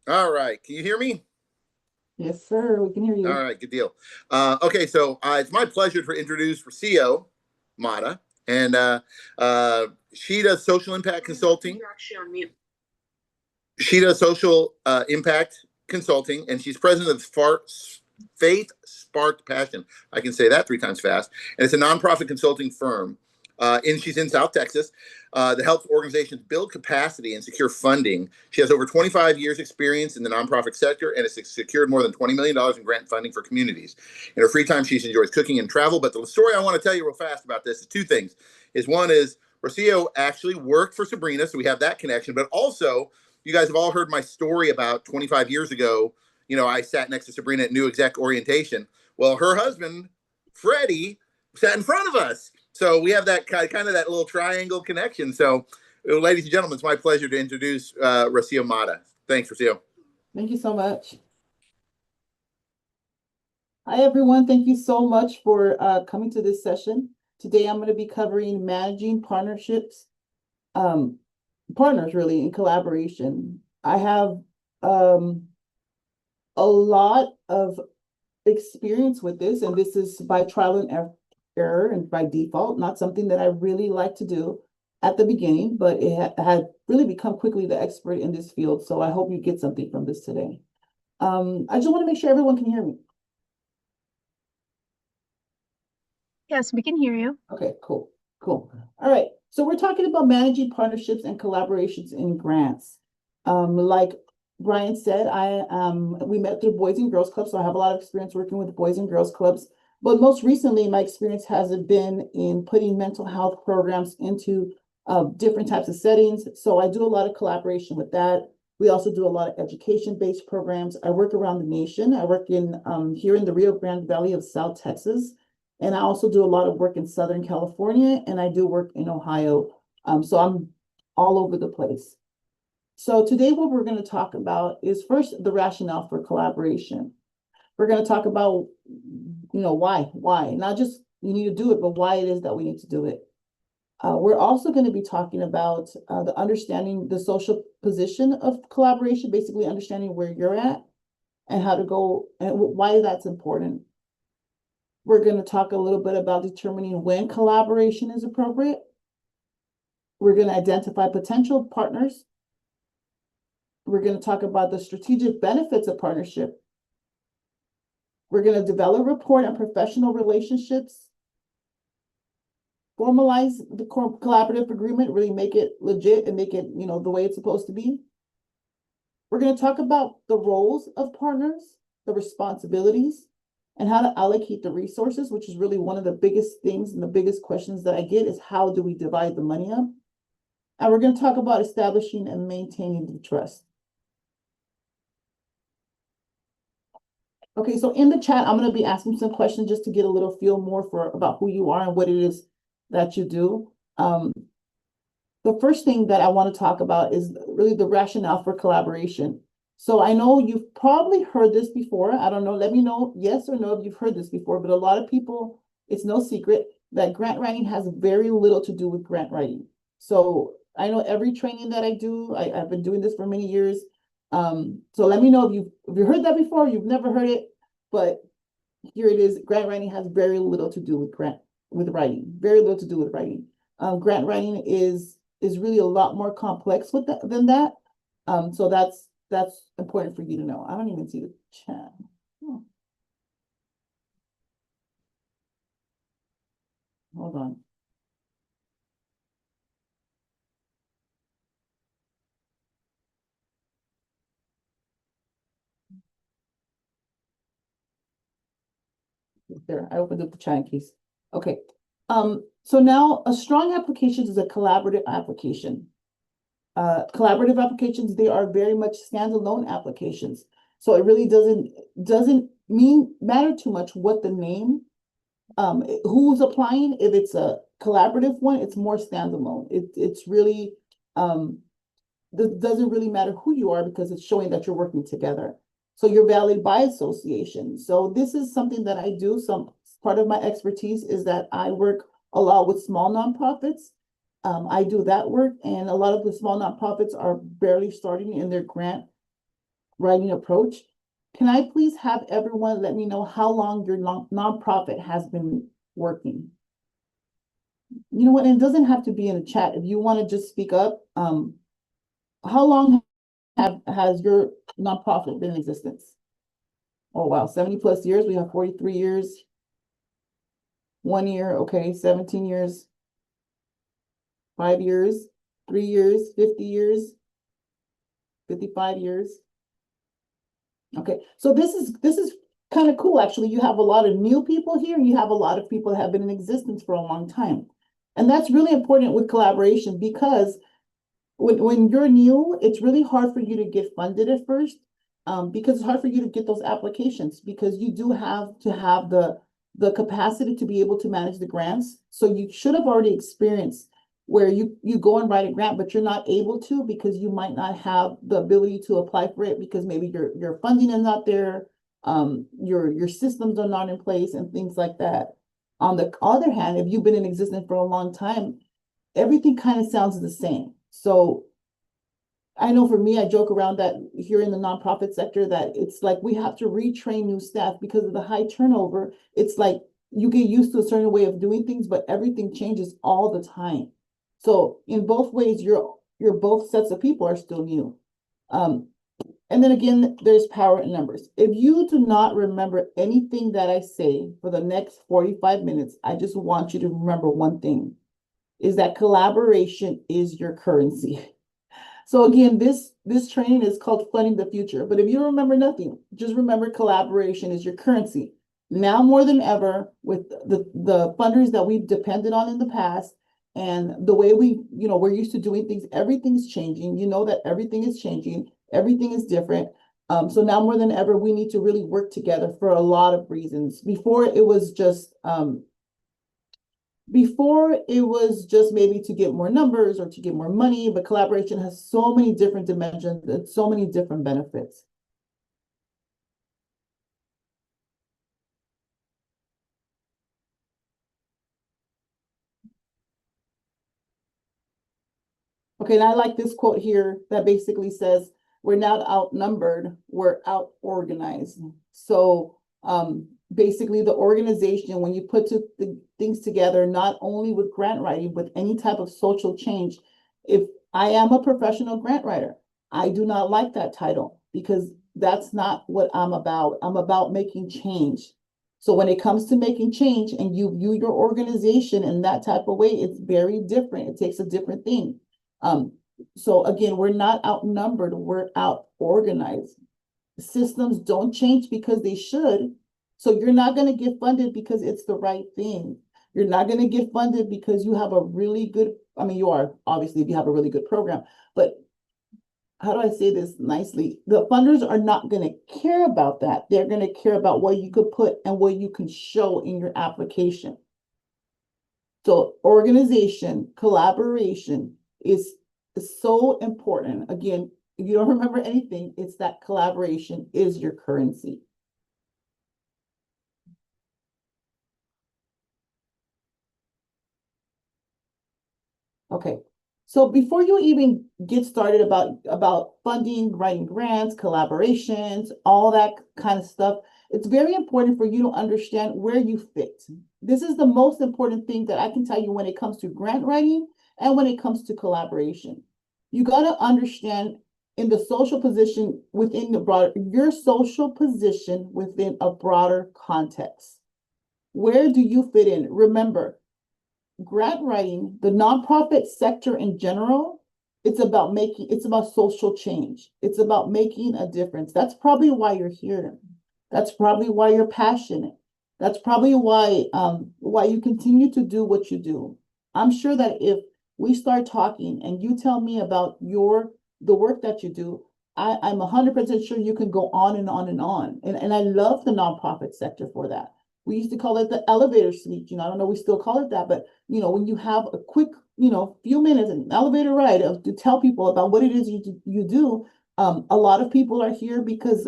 All right. Can you hear me? Yes, sir. We can hear All you. right. Good deal. Okay. So it's my pleasure to introduce Rocio Mata. And she does social impact consulting. You're actually on mute. She does social impact consulting, and she's president of Faith Sparked Passion. I can say that 3 times fast. And it's a nonprofit consulting firm. She's in South Texas that helps organizations build capacity and secure funding. She has over 25 years experience in the nonprofit sector and has secured more than $20 million in grant funding for communities. In her free time, she enjoys cooking and travel. But the story I want to tell you real fast about this is 2 things. One is Rocio actually worked for Sabrina, so we have that connection. But also, you guys have all heard my story about 25 years ago. I sat next to Sabrina at New Exec Orientation. Well, her husband, Freddie, sat in front of us. So we have that kind of that little triangle connection. So, ladies and gentlemen, it's my pleasure to introduce Rocio Mata. Thanks, Rocio. Thank you so much. Hi, everyone. Thank you so much for coming to this session. Today, I'm going to be covering managing partnerships, partners really in collaboration. I have a lot of experience with this, and this is by trial and error and by default, not something that I really like to do at the beginning, but it had really become quickly the expert in this field. So I hope you get something from this today. I just want to make sure everyone can hear me. Yes, we can hear you. Okay, cool. All right. So we're talking about managing partnerships and collaborations in grants. Like Brian said, we met through Boys and Girls Clubs, so I have a lot of experience working with Boys and Girls Clubs. But most recently, my experience has been in putting mental health programs into different types of settings. So I do a lot of collaboration with that. We also do a lot of education-based programs. I work around the nation. I work in here in the Rio Grande Valley of South Texas. And I also do a lot of work in Southern California, and I do work in Ohio. So I'm all over the place. So today what we're going to talk about is first the rationale for collaboration. We're going to talk about, why, not just you need to do it, but why it is that we need to do it. We're also going to be talking about the understanding the social position of collaboration, basically understanding where you're at and how to go and why that's important. We're going to talk a little bit about determining when collaboration is appropriate. We're going to identify potential partners. We're going to talk about the strategic benefits of partnership. We're going to develop rapport and professional relationships. Formalize the collaborative agreement, really make it legit and make it, the way it's supposed to be. We're going to talk about the roles of partners, the responsibilities, and how to allocate the resources, which is really one of the biggest things and the biggest questions that I get is how do we divide the money up? And we're going to talk about establishing and maintaining the trust. Okay, so in the chat, I'm going to be asking some questions just to get a little feel more about who you are and what it is that you do. The first thing that I want to talk about is really the rationale for collaboration. So I know you've probably heard this before. I don't know. Let me know yes or no if you've heard this before. But a lot of people, it's no secret that grant writing has very little to do with grant writing. So I know every training that I do, I've been doing this for many years. So let me know if you heard that before, you've never heard it, but here it is. Grant writing has very little to do with writing. Very little to do with writing. Grant writing is really a lot more complex than that. So that's important for you to know. I don't even see the chat. Hold on. There, I opened up the chat in case. Okay. So now a strong application is a collaborative application. Collaborative applications, they are very much standalone applications. So it really doesn't matter too much what the name, who's applying. If it's a collaborative one, it's more standalone. It's really, it doesn't really matter who you are because it's showing that you're working together. So you're valid by association. So this is something that I do. Some part of my expertise is that I work a lot with small nonprofits. I do that work, and a lot of the small nonprofits are barely starting in their grant writing approach. Can I please have everyone let me know how long your nonprofit has been working? You know what? And it doesn't have to be in a chat. If you want to just speak up, how long has your nonprofit been in existence? Oh wow, 70 plus years. We have 43 years. 1 year, okay, 17 years, 5 years, 3 years, 50 years, 55 years. Okay, so this is kind of cool, actually. You have a lot of new people here, and you have a lot of people that have been in existence for a long time. And that's really important with collaboration, because when you're new, it's really hard for you to get funded at first, because it's hard for you to get those applications, because you do have to have the capacity to be able to manage the grants. So you should have already experienced where you go and write a grant, but you're not able to because you might not have the ability to apply for it because maybe your funding is not there, your systems are not in place and things like that. On the other hand, if you've been in existence for a long time, everything kind of sounds the same. So I know for me, I joke around that here in the nonprofit sector that it's like we have to retrain new staff because of the high turnover. It's like you get used to a certain way of doing things, but everything changes all the time. So in both ways, your both sets of people are still new. And then again, there's power in numbers. If you do not remember anything that I say for the next 45 minutes, I just want you to remember one thing, is that collaboration is your currency. So again, this training is called Funding the Future. But if you remember nothing, just remember collaboration is your currency. Now more than ever, with the funders that we've depended on in the past, and the way we're used to doing things, everything's changing. You know that everything is changing, everything is different. So now more than ever, we need to really work together for a lot of reasons. Before it was just maybe to get more numbers or to get more money, but collaboration has so many different dimensions and so many different benefits. Okay, and I like this quote here that basically says, we're not outnumbered, we're out organized. So basically the organization, when you put the things together, not only with grant writing, but any type of social change. If I am a professional grant writer, I do not like that title because that's not what I'm about. I'm about making change. So when it comes to making change and you view your organization in that type of way, it's very different. It takes a different thing. So again, we're not outnumbered, we're out organized. Systems don't change because they should. So you're not going to get funded because it's the right thing. You're not going to get funded because you have a really good, I mean, you are obviously if you have a really good program, but how do I say this nicely? The funders are not going to care about that. They're going to care about what you could put and what you can show in your application. So organization, collaboration is so important. Again, if you don't remember anything, it's that collaboration is your currency. Okay, so before you even get started about funding, writing grants, collaborations, all that kind of stuff, it's very important for you to understand where you fit. This is the most important thing that I can tell you when it comes to grant writing and when it comes to collaboration. You got to understand in the social position within the broader, your social position within a broader context. Where do you fit in? Remember, grant writing, the nonprofit sector in general, it's about social change. It's about making a difference. That's probably why you're here. That's probably why you're passionate. That's probably why you continue to do what you do. I'm sure that if we start talking and you tell me about the work that you do, I'm 100% sure you can go on and on and on. And I love the nonprofit sector for that. We used to call it the elevator speech. I don't know, we still call it that, but when you have a quick, few minutes, an elevator ride to tell people about what it is you do, a lot of people are here because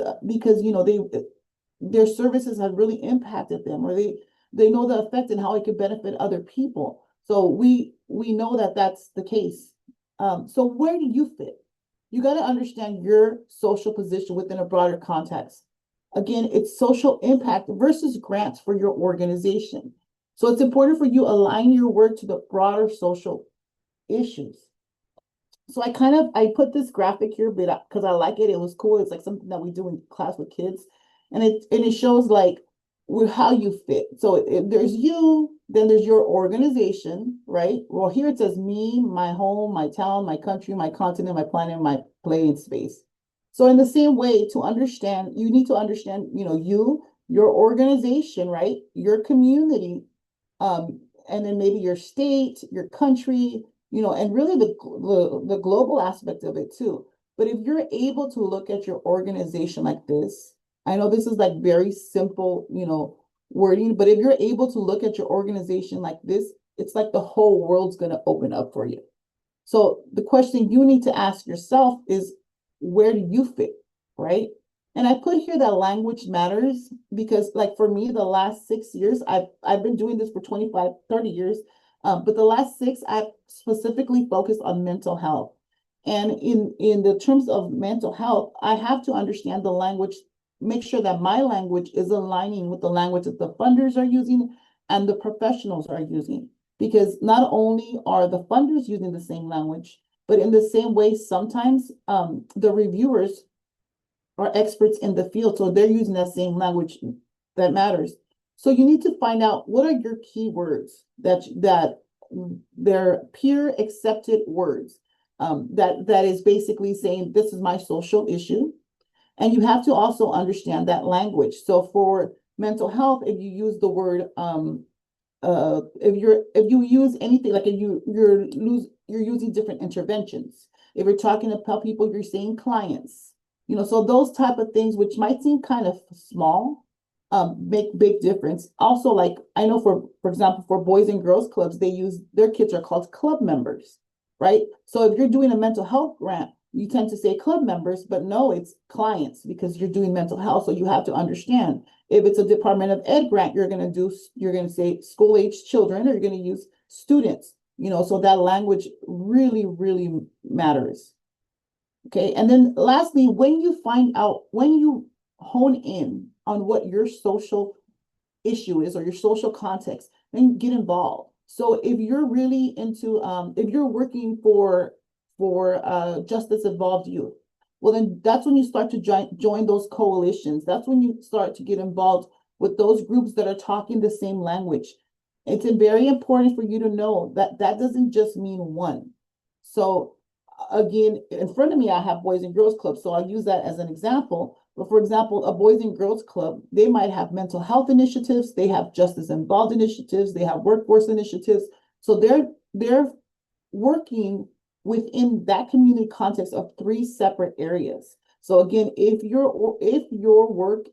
their services have really impacted them, or they know the effect and how it could benefit other people. So we know that that's the case. So where do you fit? you got to understand your social position within a broader context. Again, it's social impact versus grants for your organization. So it's important for you align your work to the broader social issues. So I put this graphic here, but because I like it, it was cool. It's like something that we do in class with kids, and it shows like how you fit. So if there's you, then there's your organization, right? Well, here it says me, my home, my town, my country, my continent, my planet, my playing space. So in the same way, to understand, you need to understand, your organization, right? Your community, and then maybe your state, your country, and really the global aspect of it too. But if you're able to look at your organization like this, I know this is like very simple, wording, but if you're able to look at your organization like this, it's like the whole world's going to open up for you. So the question you need to ask yourself is, where do you fit, right? And I put here that language matters because, like, for me, the last 6 years, I've been doing this for 25, 30 years, but the last 6, I've specifically focused on mental health. And in the terms of mental health, I have to understand the language, make sure that my language is aligning with the language that the funders are using and the professionals are using. Because not only are the funders using the same language, but in the same way, sometimes the reviewers are experts in the field, so they're using that same language that matters. So you need to find out what are your keywords that they're peer accepted words, that is basically saying this is my social issue. And you have to also understand that language. So for mental health, if you use the word if you use anything like if you're using different interventions. If you're talking about people, you're saying clients. So those type of things, which might seem kind of small, make big difference. Also, like I know for example, for boys and girls clubs, their kids are called club members, right? So if you're doing a mental health grant, you tend to say club members, but no, it's clients because you're doing mental health. So you have to understand if it's a Department of Ed grant, you're going to say school age children, or you're going to use students, so that language really, really matters. Okay. And then lastly, when you hone in on what your social issue is or your social context, then get involved. So if you're really into, if you're working for Justice Involved Youth, well, then that's when you start to join those coalitions. That's when you start to get involved with those groups that are talking the same language. It's very important for you to know that that doesn't just mean one. So again, in front of me, I have Boys and Girls Club. So I'll use that as an example. But for example, a Boys and Girls Club, they might have mental health initiatives, they have justice involved initiatives, they have workforce initiatives. So they're working within that community context of 3 separate areas. So again, if your work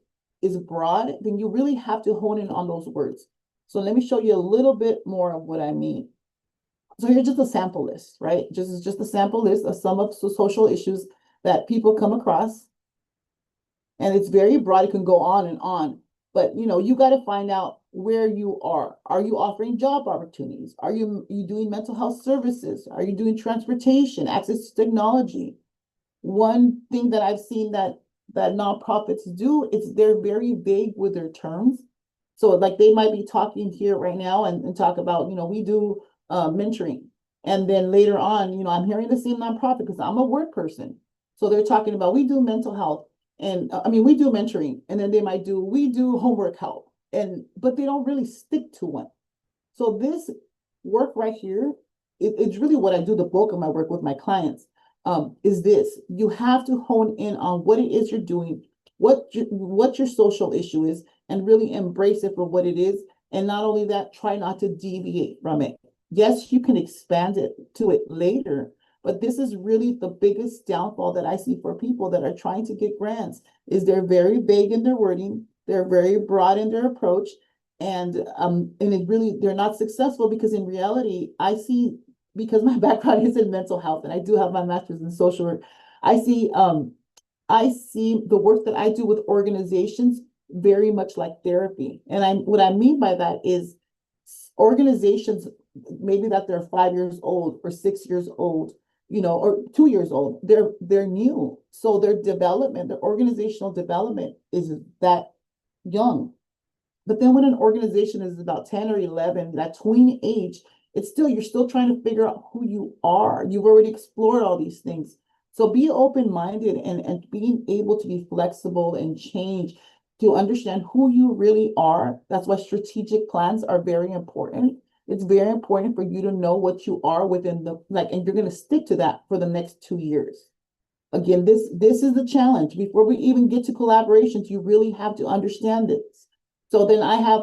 is broad, then you really have to hone in on those words. So let me show you a little bit more of what I mean. So here's just a sample list, right? Just a sample list of some of the social issues that people come across. And it's very broad. It can go on and on. But you got to find out where you are. Are you offering job opportunities? Are you doing mental health services? Are you doing transportation, access to technology? One thing that I've seen that nonprofits do is they're very vague with their terms. So like they might be talking here right now and talk about, we do mentoring. And then later on, I'm hearing the same nonprofit because I'm a work person. So they're talking about, we do mental health. And we do mentoring, and then we do homework help, but they don't really stick to one. So this work right here, it's really what I do the bulk of my work with my clients, is this. You have to hone in on what it is you're doing, what your social issue is, and really embrace it for what it is. And not only that, try not to deviate from it. Yes, you can expand it to it later, but this is really the biggest downfall that I see for people that are trying to get grants is they're very vague in their wording. They're very broad in their approach. And they're not successful because in reality, I see, because my background is in mental health and I do have my master's in social work, I see the work that I do with organizations very much like therapy. And what I mean by that is organizations, maybe that they're 5 years old or 6 years old, or 2 years old. They're new. So their development, their organizational development is that young. But then when an organization is about 10 or 11, that tween age, you're still trying to figure out who you are. You've already explored all these things. So be open-minded and being able to be flexible and change to understand who you really are. That's why strategic plans are very important. It's very important for you to know what you are within and you're going to stick to that for the next 2 years. Again, this is the challenge. Before we even get to collaborations, you really have to understand this. So then I have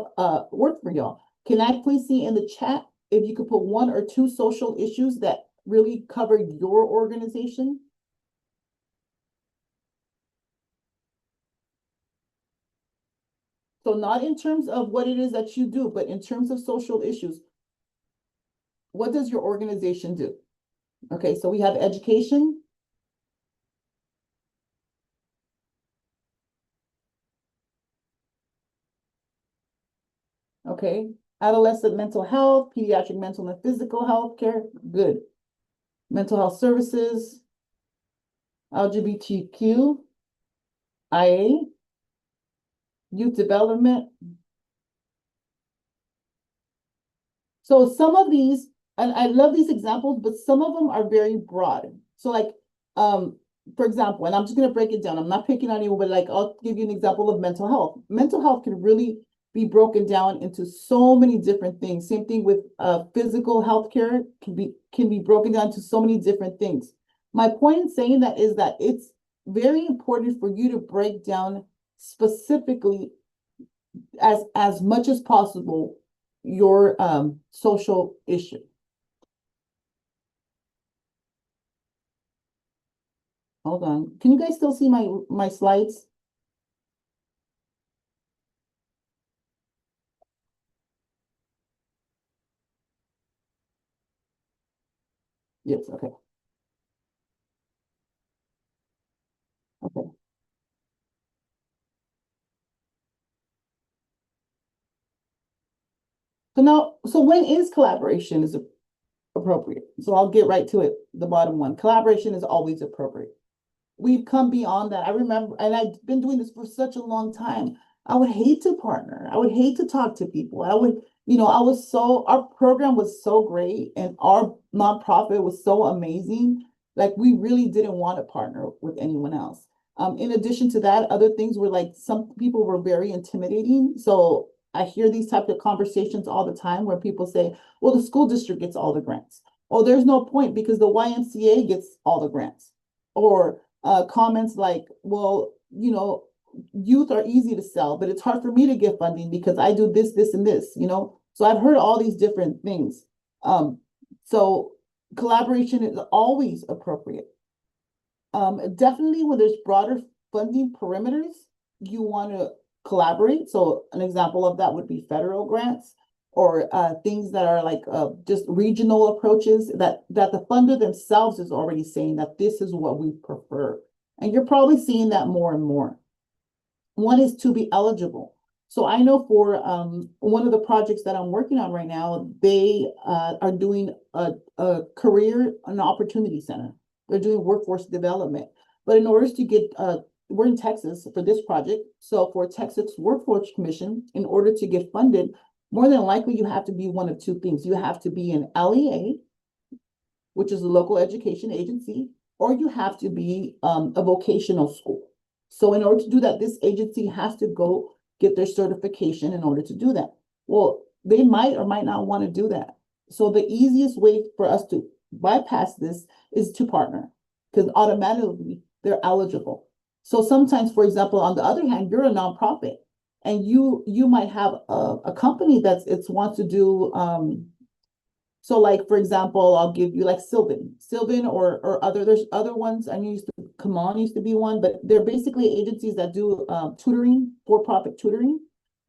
work for y'all. Can I please see in the chat if you could put 1 or 2 social issues that really cover your organization? So not in terms of what it is that you do, but in terms of social issues. What does your organization do? Okay, so we have education. Okay, adolescent mental health, pediatric mental and physical health care, good. Mental health services, LGBTQ, IA, youth development. So some of these, and I love these examples, but some of them are very broad. So for example, and I'm just going to break it down. I'm not picking on anyone, but I'll give you an example of mental health. Mental health can really be broken down into so many different things. Same thing with physical health care can be broken down to so many different things. My point in saying that is that it's very important for you to break down specifically as much as possible your social issue. Hold on. Can you guys still see my slides? Yes, okay. Okay. So when is collaboration is appropriate? So I'll get right to it. The bottom one, collaboration is always appropriate. We've come beyond that. I remember, and I've been doing this for such a long time. I would hate to partner. I would hate to talk to people. Our program was so great and our nonprofit was so amazing. Like we really didn't want to partner with anyone else. In addition to that, other things were some people were very intimidating. So I hear these types of conversations all the time where people say, well, the school district gets all the grants. Oh, there's no point because the YMCA gets all the grants. Or comments like, well, youth are easy to sell, but it's hard for me to get funding because I do this, this, and this, So I've heard all these different things. So collaboration is always appropriate. Definitely when there's broader funding perimeters, you want to collaborate. So an example of that would be federal grants or things that are just regional approaches that the funder themselves is already saying that this is what we prefer. And you're probably seeing that more and more. One is to be eligible. So I know for one of the projects that I'm working on right now, they are doing a career and opportunity center. They're doing workforce development. But in order to get, we're in Texas for this project. So for Texas Workforce Commission, in order to get funded, more than likely you have to be one of 2 things. You have to be an LEA, which is a local education agency, or you have to be a vocational school. So in order to do that, this agency has to go get their certification in order to do that. Well, they might or might not want to do that. So the easiest way for us to bypass this is to partner because automatically they're eligible. So sometimes, for example, on the other hand, you're a nonprofit and you might have a company that wants to do so for example, I'll give you Sylvan or there's other ones. I used to Come On used to be one, but they're basically agencies that do tutoring, for-profit tutoring.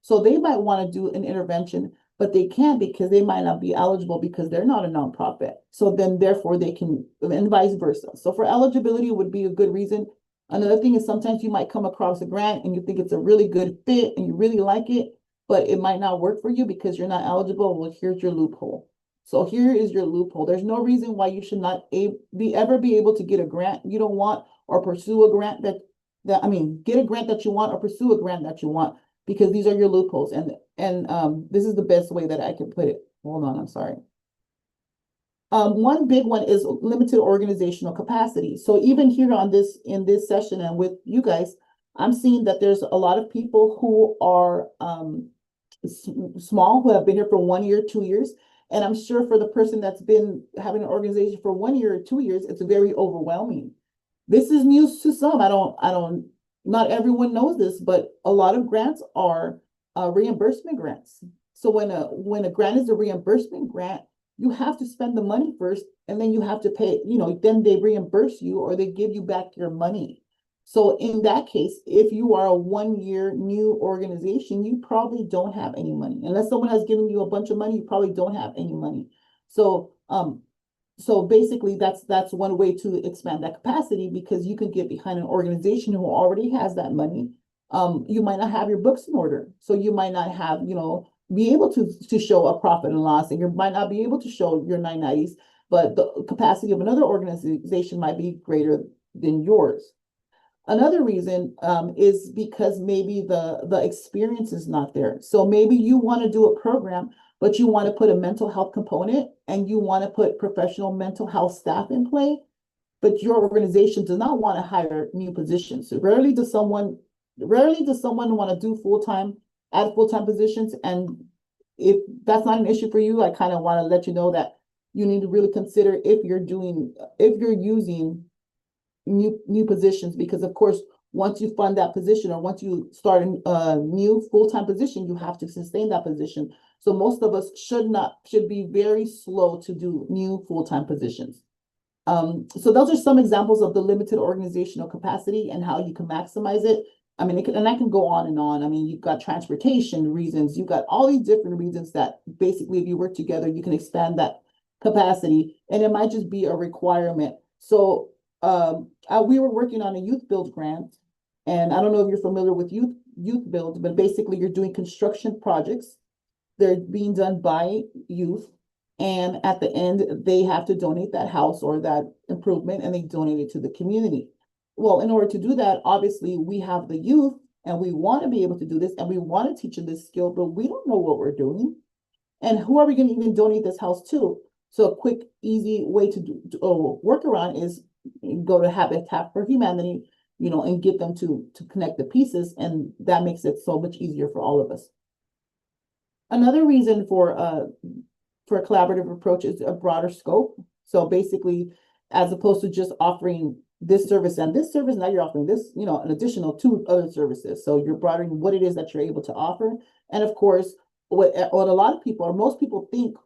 So they might want to do an intervention, but they can't because they might not be eligible because they're not a nonprofit. So then therefore they can, and vice versa. So for eligibility would be a good reason. Another thing is sometimes you might come across a grant and you think it's a really good fit and you really like it, but it might not work for you because you're not eligible. Well, here's your loophole. So here is your loophole. There's no reason why you should not ever be able to get a grant you don't want, or pursue a grant get a grant that you want or pursue a grant that you want, because these are your loopholes. And this is the best way that I can put it. Hold on, I'm sorry. One big one is limited organizational capacity. So even here in this session and with you guys, I'm seeing that there's a lot of people who are small, who have been here for 1 year, 2 years. And I'm sure for the person that's been having an organization for 1 year or 2 years, it's very overwhelming. This is news to some. Not everyone knows this, but a lot of grants are reimbursement grants. So when a grant is a reimbursement grant, you have to spend the money first, and then you have to pay, then they reimburse you or they give you back your money. So in that case, if you are a 1 year new organization, you probably don't have any money. Unless someone has given you a bunch of money, you probably don't have any money. So basically that's one way to expand that capacity, because you can get behind an organization who already has that money. You might not have your books in order. So you might not have, be able to show a profit and loss, and you might not be able to show your 990s, but the capacity of another organization might be greater than yours. Another reason is because maybe the experience is not there. So maybe you want to do a program, but you want to put a mental health component, and you want to put professional mental health staff in play, but your organization does not want to hire new positions. So rarely does someone want to do add full-time positions. And if that's not an issue for you, I kind of want to let you know that you need to really consider if you're using new positions, because of course, once you fund that position, or once you start a new full-time position, you have to sustain that position. So most of us should be very slow to do new full-time positions. So those are some examples of the limited organizational capacity and how you can maximize it. I mean, and I can go on and on. I mean, you've got transportation reasons, you've got all these different reasons that basically, if you work together, you can expand that capacity, and it might just be a requirement. So we were working on a youth build grant, and I don't know if you're familiar with youth build, but basically you're doing construction projects. They're being done by youth, and at the end, they have to donate that house or that improvement, and they donate it to the community. Well, in order to do that, obviously, we have the youth, and we want to be able to do this, and we want to teach them this skill, but we don't know what we're doing. And who are we going to even donate this house to? So a quick, easy way to work around is go to Habitat for Humanity, and get them to connect the pieces, and that makes it so much easier for all of us. Another reason for a collaborative approach is a broader scope. So basically, as opposed to just offering this service and this service, now you're offering this, an additional 2 other services. So you're broadening what it is that you're able to offer. And of course, what a lot of people, or most people, think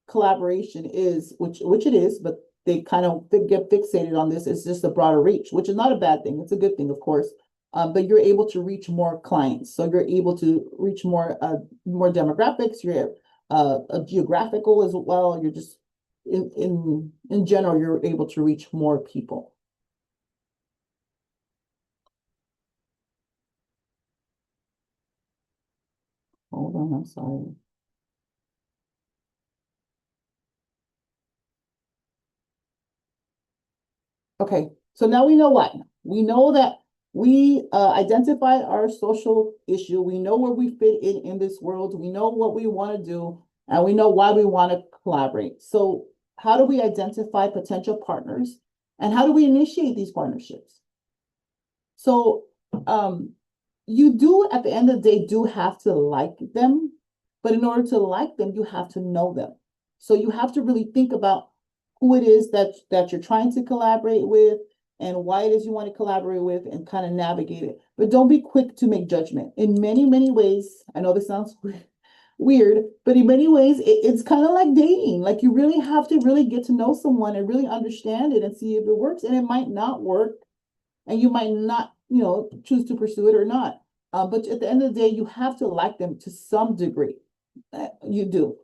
collaboration is, which it is, but they kind of get fixated on this. It's just a broader reach, which is not a bad thing. It's a good thing, of course. But you're able to reach more clients. So you're able to reach more demographics. You're geographical as well. You're just in general, you're able to reach more people. Hold on, I'm sorry. Okay, so now we know what. We know that we identify our social issue. We know where we fit in this world. We know what we want to do, and we know why we want to collaborate. So how do we identify potential partners, and how do we initiate these partnerships? So you do, at the end of the day, do have to like them, but in order to like them, you have to know them. So you have to really think about who it is that you're trying to collaborate with, and why it is you want to collaborate with, and kind of navigate it. But don't be quick to make judgment. In many, many ways, I know this sounds weird, but in many ways, it's kind of like dating. Like, you really have to really get to know someone and really understand it and see if it works. And it might not work, and you might not, choose to pursue it or not. But at the end of the day, you have to like them to some degree. You do.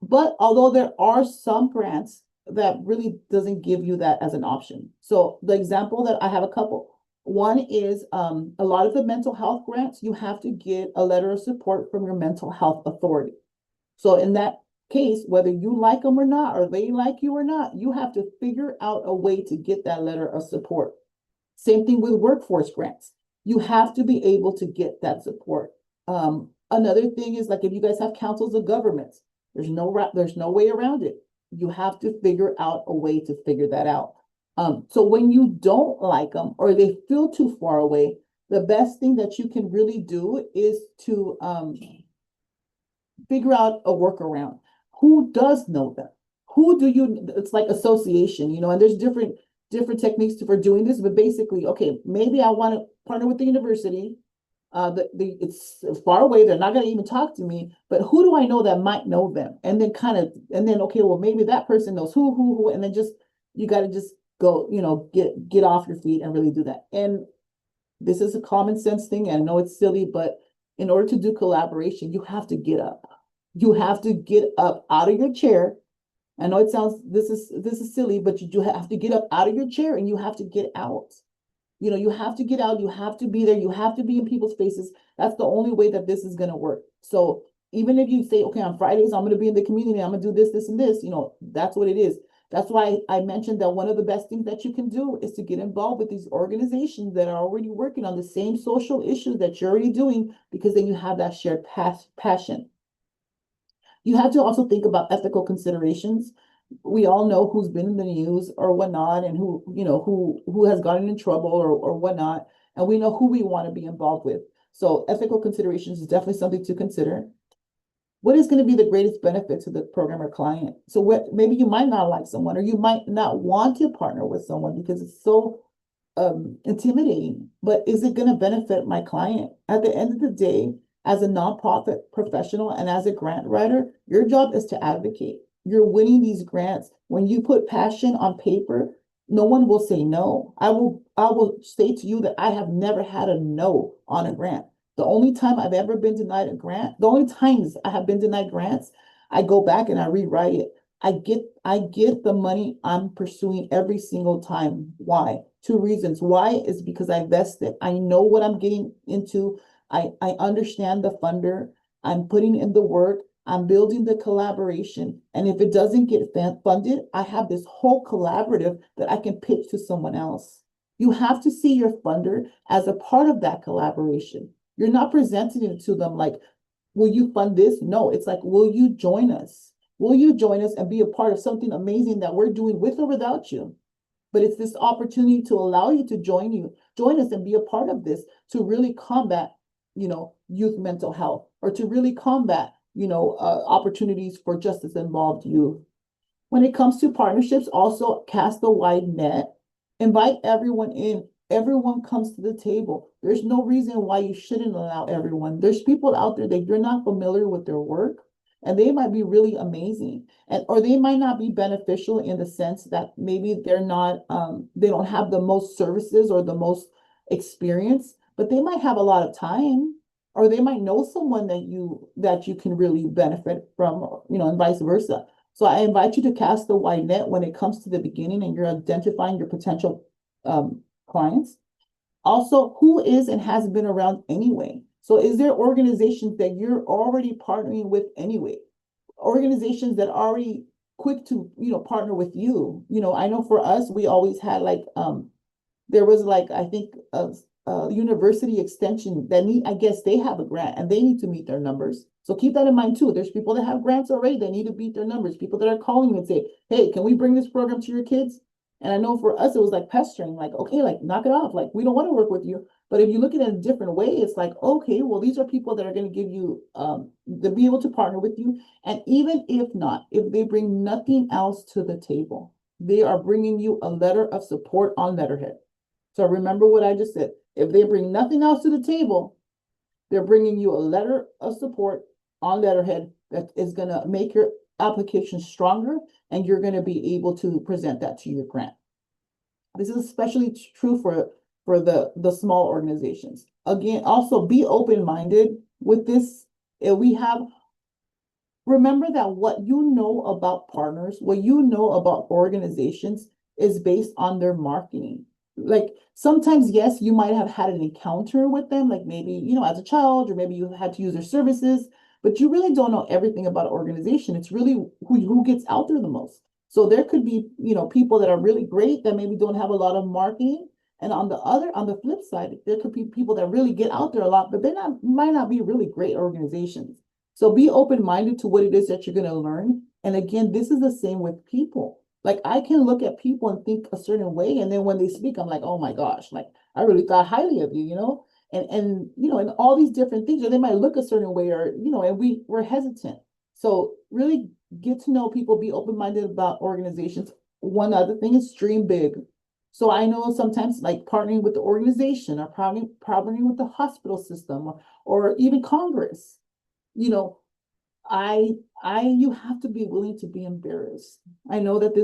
But although there are some grants that really doesn't give you that as an option. So the example that I have a couple. One is a lot of the mental health grants, you have to get a letter of support from your mental health authority. So in that case, whether you like them or not, or they like you or not, you have to figure out a way to get that letter of support. Same thing with workforce grants. You have to be able to get that support. Another thing is like if you guys have councils of governments, there's no way around it. You have to figure out a way to figure that out. So when you don't like them or they feel too far away, the best thing that you can really do is to figure out a workaround. Who does know them? Who do you, it's like association, and there's different techniques for doing this, but basically, okay, maybe I want to partner with the university. It's far away, they're not going to even talk to me, but who do I know that might know them? And then okay, well, maybe that person knows who, and then you got to just go, get off your feet and really do that. And this is a common sense thing. And I know it's silly, but in order to do collaboration, you have to get up. You have to get up out of your chair. I know it sounds, this is silly, but you do have to get up out of your chair and you have to get out. You have to get out, you have to be there, you have to be in people's faces. That's the only way that this is going to work. So even if you say, okay, on Fridays, I'm going to be in the community, I'm going to do this, and this, that's what it is. That's why I mentioned that one of the best things that you can do is to get involved with these organizations that are already working on the same social issues that you're already doing, because then you have that shared passion. You have to also think about ethical considerations. We all know who's been in the news or whatnot, and who has gotten in trouble or whatnot, and we know who we want to be involved with. So ethical considerations is definitely something to consider. What is going to be the greatest benefit to the program or client? So maybe you might not like someone, or you might not want to partner with someone because it's so intimidating, but is it going to benefit my client? At the end of the day, as a nonprofit professional and as a grant writer, your job is to advocate. You're winning these grants. When you put passion on paper, no one will say no. I will say to you that I have never had a no on a grant. The only time I've ever been denied a grant, the only times I have been denied grants, I go back and I rewrite it. I get the money I'm pursuing every single time. Why? Two reasons. Why is because I vested. I know what I'm getting into. I understand the funder. I'm putting in the work. I'm building the collaboration. And if it doesn't get funded, I have this whole collaborative that I can pitch to someone else. You have to see your funder as a part of that collaboration. You're not presenting it to them like, will you fund this? No, it's like, will you join us? Will you join us and be a part of something amazing that we're doing with or without you? But it's this opportunity to allow you to join us and be a part of this, to really combat, youth mental health, or to really combat, opportunities for justice involved youth. When it comes to partnerships, also cast a wide net, invite everyone in. Everyone comes to the table. There's no reason why you shouldn't allow everyone. There's people out there that you're not familiar with their work, and they might be really amazing, or they might not be beneficial in the sense that maybe they're not, they don't have the most services or the most experience, but they might have a lot of time, or they might know someone that you can really benefit from, and vice versa. So I invite you to cast the wide net when it comes to the beginning and you're identifying your potential clients. Also, who is and has been around anyway? So is there organizations that you're already partnering with anyway? Organizations that are already quick to, partner with you. I know for us, we always had there was I think a university extension that I guess they have a grant and they need to meet their numbers. So keep that in mind too. There's people that have grants already that need to beat their numbers. People that are calling you and say, hey, can we bring this program to your kids? And I know for us, it was pestering, okay, knock it off. We don't want to work with you. But if you look at it in a different way, it's okay, well, these are people that are going to give you, they'll be able to partner with you. And even if not, if they bring nothing else to the table, they are bringing you a letter of support on letterhead. So remember what I just said. If they bring nothing else to the table, they're bringing you a letter of support on letterhead that is going to make your application stronger, and you're going to be able to present that to your grant. This is especially true for the small organizations. Again, also be open-minded with this. Remember that what you know about partners, what you know about organizations is based on their marketing. Sometimes, yes, you might have had an encounter with them, maybe, as a child, or maybe you had to use their services, but you really don't know everything about an organization. It's really who gets out there the most. So there could be, people that are really great that maybe don't have a lot of marketing. And on the flip side, there could be people that really get out there a lot, but might not be really great organizations. So be open-minded to what it is that you're going to learn. And again, this is the same with people. Like I can look at people and think a certain way, and then when they speak, I'm like, oh my gosh, like I really thought highly of you, and all these different things, or they might look a certain way, or and we're hesitant. So really get to know people, be open-minded about organizations. One other thing is dream big. So I know sometimes like partnering with the organization or partnering with the hospital system or even Congress, you know, you have to be willing to be embarrassed. I know that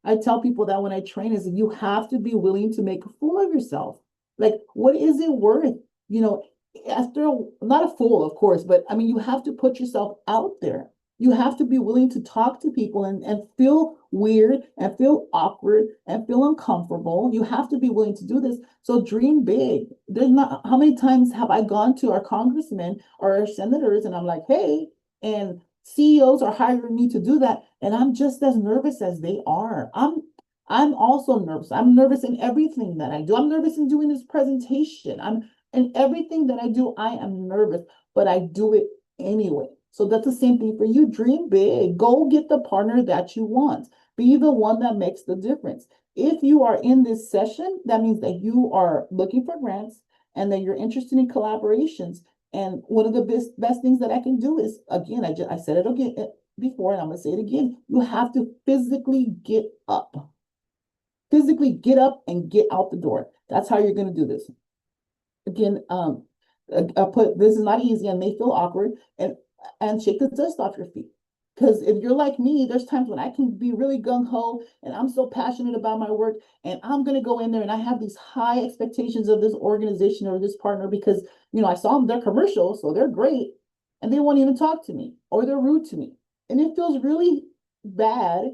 I tell people that when I train is that you have to be willing to make a fool of yourself. Like, what is it worth? You know, not a fool, of course, but I mean, you have to put yourself out there. You have to be willing to talk to people and feel weird and feel awkward and feel uncomfortable. You have to be willing to do this. So dream big. How many times have I gone to our congressmen or our senators and I'm like, hey, and CEOs are hiring me to do that, and I'm just as nervous as they are. I'm also nervous. I'm nervous in everything that I do. I'm nervous in doing this presentation. I'm in everything that I do, I am nervous, but I do it anyway. So that's the same thing for you. Dream big. Go get the partner that you want. Be the one that makes the difference. If you are in this session, that means that you are looking for grants and that you're interested in collaborations. And one of the best things that I can do is, again, I said it again before, and I'm going to say it again. You have to physically get up. Physically get up and get out the door. That's how you're going to do this. Again, this is not easy and may feel awkward, and shake the dust off your feet. Because if you're like me, there's times when I can be really gung-ho and I'm so passionate about my work and I'm going to go in there and I have these high expectations of this organization or this partner because, I saw them, their commercials, so they're great, and they won't even talk to me or they're rude to me. And it feels really bad.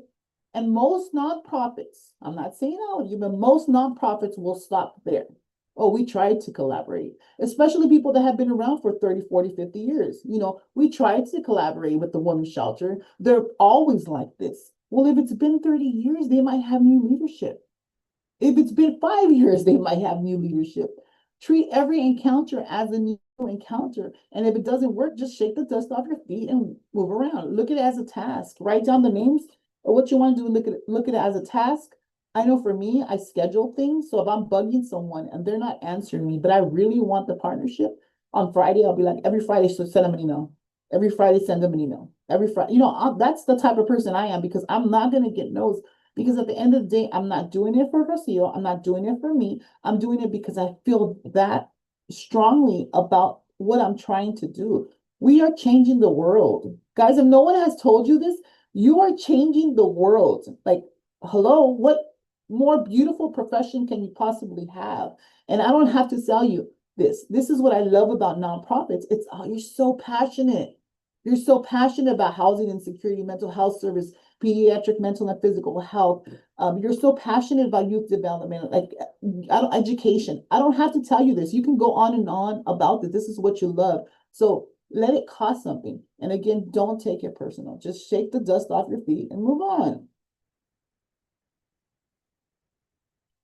And most nonprofits, I'm not saying all of you, but most nonprofits will stop there. Oh, we tried to collaborate, especially people that have been around for 30, 40, 50 years. We tried to collaborate with the women's shelter. They're always like this. Well, if it's been 30 years, they might have new leadership. If it's been 5 years, they might have new leadership. Treat every encounter as a new encounter. And if it doesn't work, just shake the dust off your feet and move around. Look at it as a task. Write down the names or what you want to do. Look at it as a task. I know for me, I schedule things. So if I'm bugging someone and they're not answering me, but I really want the partnership, on Friday, I'll be like, every Friday, so send them an email. Every Friday, send them an email. Every Friday, that's the type of person I am, because I'm not going to get no's. Because at the end of the day, I'm not doing it for Rocio. I'm not doing it for me. I'm doing it because I feel that strongly about what I'm trying to do. We are changing the world. Guys, if no one has told you this, you are changing the world. Like, hello, what more beautiful profession can you possibly have? And I don't have to sell you this. This is what I love about nonprofits. You're so passionate. You're so passionate about housing and security, mental health service, pediatric mental and physical health. You're so passionate about youth development, like education. I don't have to tell you this. You can go on and on about this. This is what you love. So let it cost something. And again, don't take it personal. Just shake the dust off your feet and move on.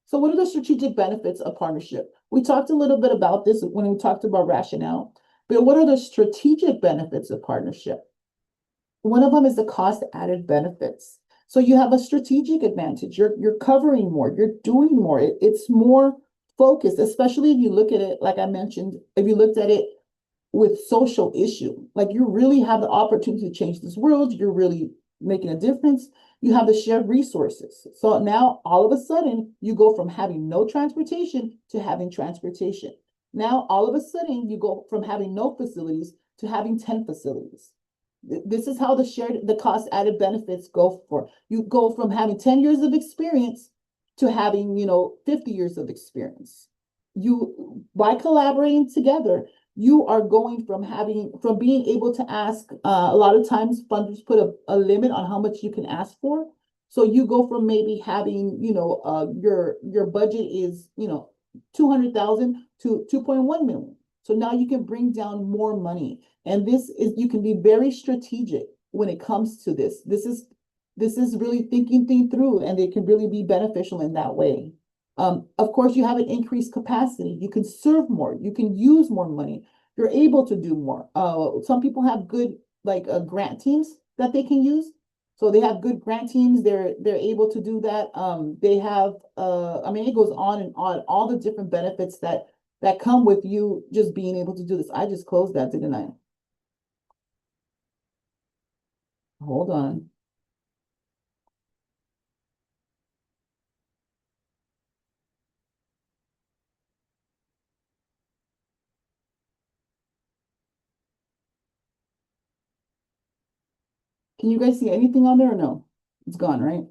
So what are the strategic benefits of partnership? We talked a little bit about this when we talked about rationale, but what are the strategic benefits of partnership? One of them is the cost added benefits. So you have a strategic advantage. You're covering more, you're doing more. It's more focused, especially if you look at it, like I mentioned, if you looked at it with social issue, like you really have the opportunity to change this world. You're really making a difference. You have the shared resources. So now all of a sudden you go from having no transportation to having transportation. Now all of a sudden you go from having no facilities to having 10 facilities. This is how the cost added benefits go for. You go from having 10 years of experience to having, 50 years of experience. By collaborating together, you are going from being able to ask, a lot of times funders put a limit on how much you can ask for. So you go from maybe having, your budget is, 200,000 to 2.1 million. So now you can bring down more money. And this is, you can be very strategic when it comes to this. This is really thinking things through, and it can really be beneficial in that way. Of course, you have an increased capacity. You can serve more. You can use more money. You're able to do more. Some people have good like grant teams that they can use. So they have good grant teams. They're able to do that. They have I mean, it goes on and on. All the different benefits that come with you just being able to do this. I just closed that, didn't I? Hold on. Can you guys see anything on there or no? It's gone, right?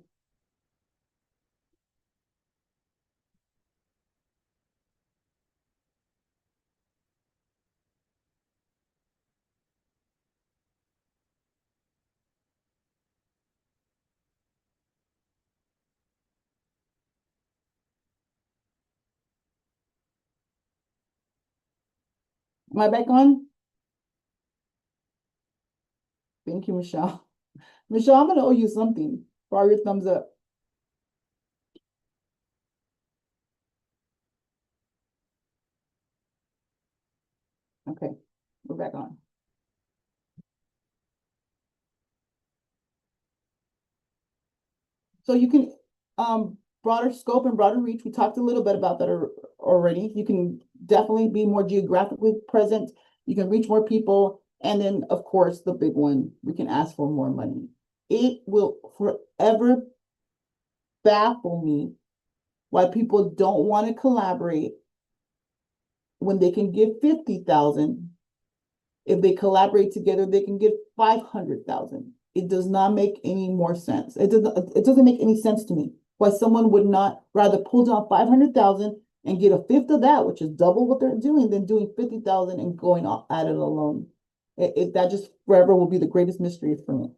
Am I back on? Thank you, Michelle. Michelle, I'm gonna owe you something for all your thumbs up. Okay, we're back on. So you can broader scope and broader reach. We talked a little bit about that already. You can definitely be more geographically present. You can reach more people. And then, of course, the big one, we can ask for more money. It will forever baffle me why people don't want to collaborate when they can give 50,000. If they collaborate together, they can get 500,000. It does not make any more sense. It doesn't make any sense to me why someone would not rather pull down 500,000 and get a fifth of that, which is double what they're doing, than doing 50,000 and going at it alone. That just forever will be the greatest mystery for me.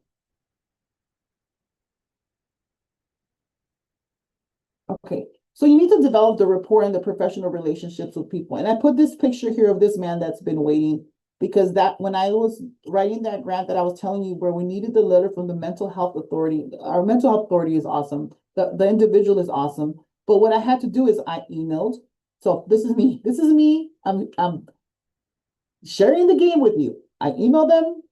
Okay, so you need to develop the rapport and the professional relationships with people. And I put this picture here of this man that's been waiting, because that when I was writing that grant that I was telling you, where we needed the letter from the mental health authority, our mental health authority is awesome. The individual is awesome. But what I had to do is I emailed. So this is me. This is me. I'm sharing the game with you. I email them,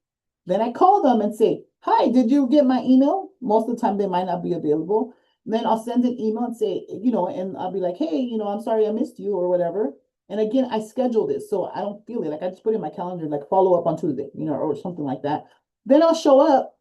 then I call them and say, hi, did you get my email? Most of the time they might not be available. Then I'll send an email and say, and I'll be like, hey, I'm sorry I missed you or whatever. And again, I schedule this so I don't feel it. Like I just put in my calendar, like follow up on Tuesday, or something like that. Then I'll show up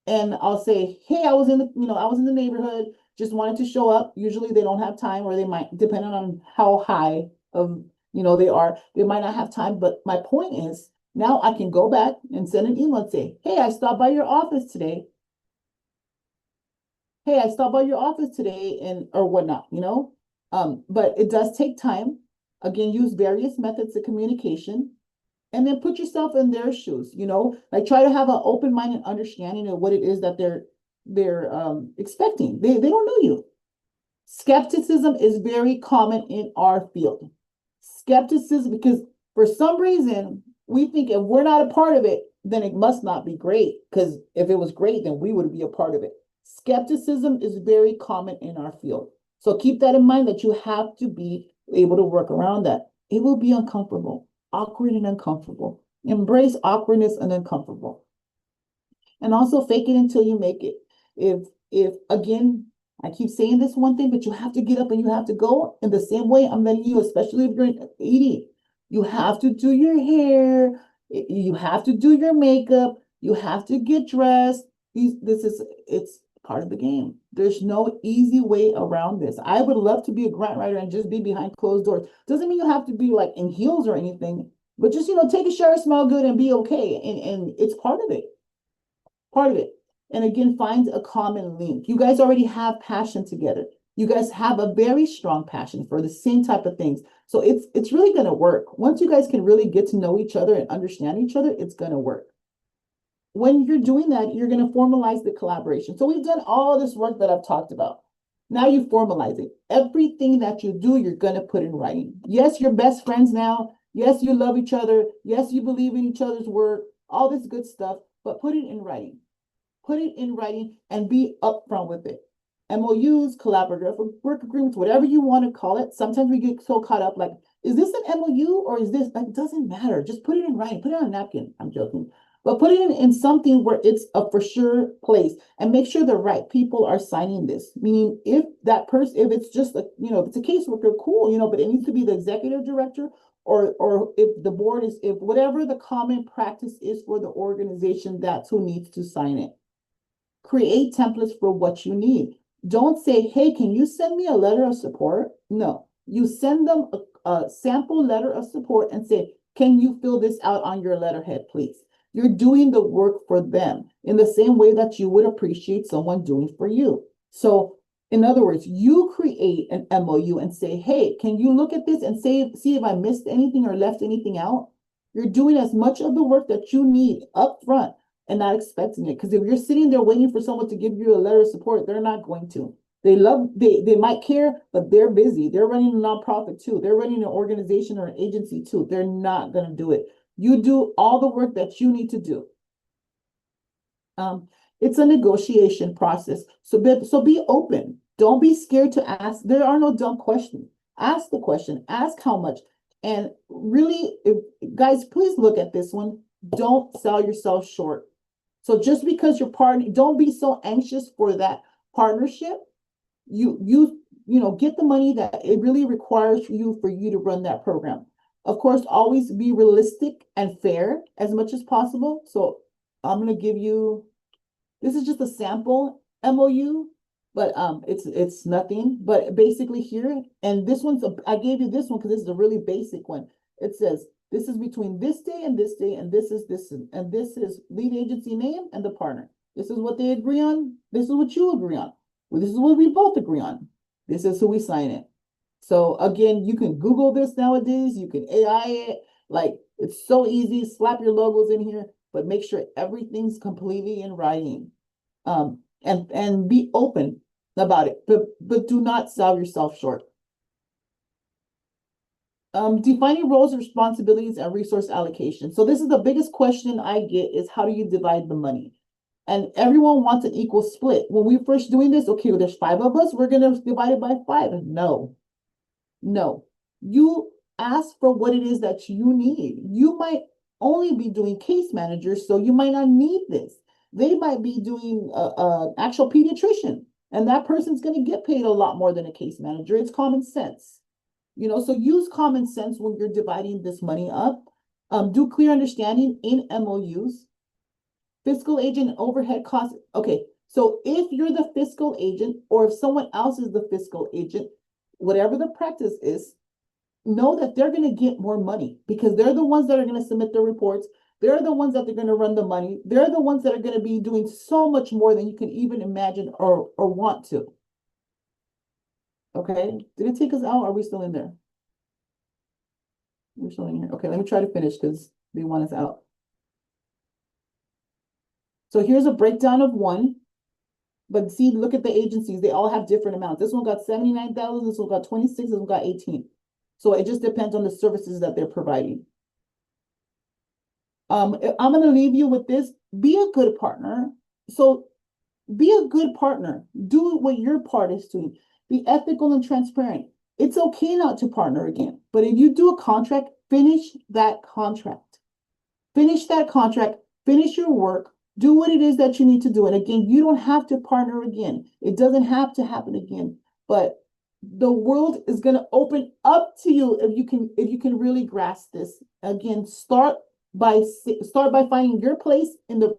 and I'll say, hey, I was in the neighborhood, just wanted to show up. Usually they don't have time, or they might, depending on how high of, they are, they might not have time. But my point is, now I can go back and send an email and say, hey, I stopped by your office today. Hey, I stopped by your office today, or whatnot, but it does take time. Again, use various methods of communication, and then put yourself in their shoes, like try to have an open-minded understanding of what it is that they're expecting. They don't know you. Skepticism is very common in our field. Skepticism, because for some reason, we think if we're not a part of it, then it must not be great, because if it was great, then we would be a part of it. Skepticism is very common in our field. So keep that in mind, that you have to be able to work around that. It will be uncomfortable, awkward and uncomfortable. Embrace awkwardness and uncomfortable. And also fake it until you make it. If again, I keep saying this one thing, but you have to get up and you have to go in the same way I'm letting you, especially if you're 80. You have to do your hair, you have to do your makeup, you have to get dressed. It's part of the game. There's no easy way around this. I would love to be a grant writer and just be behind closed doors. Doesn't mean you have to be like in heels or anything, but just, take a shower, smell good, and be okay. And it's part of it. Part of it. And again, find a common link. You guys already have passion together. You guys have a very strong passion for the same type of things. So it's really going to work. Once you guys can really get to know each other and understand each other, it's going to work. When you're doing that, you're going to formalize the collaboration. So we've done all this work that I've talked about. Now you formalize it. Everything that you do, you're going to put in writing. Yes, you're best friends now. Yes, you love each other. Yes, you believe in each other's work, all this good stuff, but put it in writing. Put it in writing and be upfront with it. MOUs, collaborative work agreements, whatever you want to call it. Sometimes we get so caught up like, is this an MOU or is this, like, it doesn't matter. Just put it in writing, put it on a napkin. I'm joking. But put it in something where it's a for sure place and make sure the right people are signing this. Meaning if that person, if it's just a, if it's a caseworker, cool, but it needs to be the executive director or if the board is, if whatever the common practice is for the organization, that's who needs to sign it. Create templates for what you need. Don't say, hey, can you send me a letter of support? No, you send them a sample letter of support and say, can you fill this out on your letterhead, please? You're doing the work for them in the same way that you would appreciate someone doing for you. So in other words, you create an MOU and say, hey, can you look at this and see if I missed anything or left anything out? You're doing as much of the work that you need up front and not expecting it. Because if you're sitting there waiting for someone to give you a letter of support, they're not going to. They might care, but they're busy. They're running a nonprofit too. They're running an organization or an agency too. They're not going to do it. You do all the work that you need to do. It's a negotiation process. So be open. Don't be scared to ask. There are no dumb questions. Ask the question. Ask how much. And really, guys, please look at this one. Don't sell yourself short. So just because you're partnering, don't be so anxious for that partnership. You get the money that it really requires for you to run that program. Of course, always be realistic and fair as much as possible. So I'm going to give you, this is just a sample MOU, but it's nothing. But basically here, and this one's, I gave you this one because this is a really basic one. It says, this is between this day, and this is this, and this is lead agency name and the partner. This is what they agree on. This is what you agree on. Well, this is what we both agree on. This is who we sign it. So again, you can Google this nowadays. You can AI it. Like, it's so easy. Slap your logos in here, but make sure everything's completely in writing. And be open about it, but do not sell yourself short. Defining roles, responsibilities, and resource allocation. So this is the biggest question I get is, how do you divide the money? And everyone wants an equal split. When we first doing this, okay, well, there's 5 of us, we're going to divide it by 5. No. You ask for what it is that you need. You might only be doing case managers, so you might not need this. They might be doing actual pediatrician, and that person's going to get paid a lot more than a case manager. It's common sense. So use common sense when you're dividing this money up. Do clear understanding in MOUs. Fiscal agent and overhead costs. Okay, so if you're the fiscal agent or if someone else is the fiscal agent, whatever the practice is, know that they're going to get more money because they're the ones that are going to submit the reports. They're the ones that they're going to run the money. They're the ones that are going to be doing so much more than you can even imagine or want to. Okay, did it take us out? Are we still in there? We're still in here. Okay, let me try to finish because they want us out. So here's a breakdown of one. But see, look at the agencies. They all have different amounts. This one got 79,000. This one got 26. This one got 18. So it just depends on the services that they're providing. I'm going to leave you with this. Be a good partner. So be a good partner. Do what your part is doing. Be ethical and transparent. It's okay not to partner again. But if you do a contract, finish that contract. Finish that contract. Finish your work. Do what it is that you need to do. And again, you don't have to partner again. It doesn't have to happen again. But the world is going to open up to you if you can really grasp this. Again, start by finding your place in the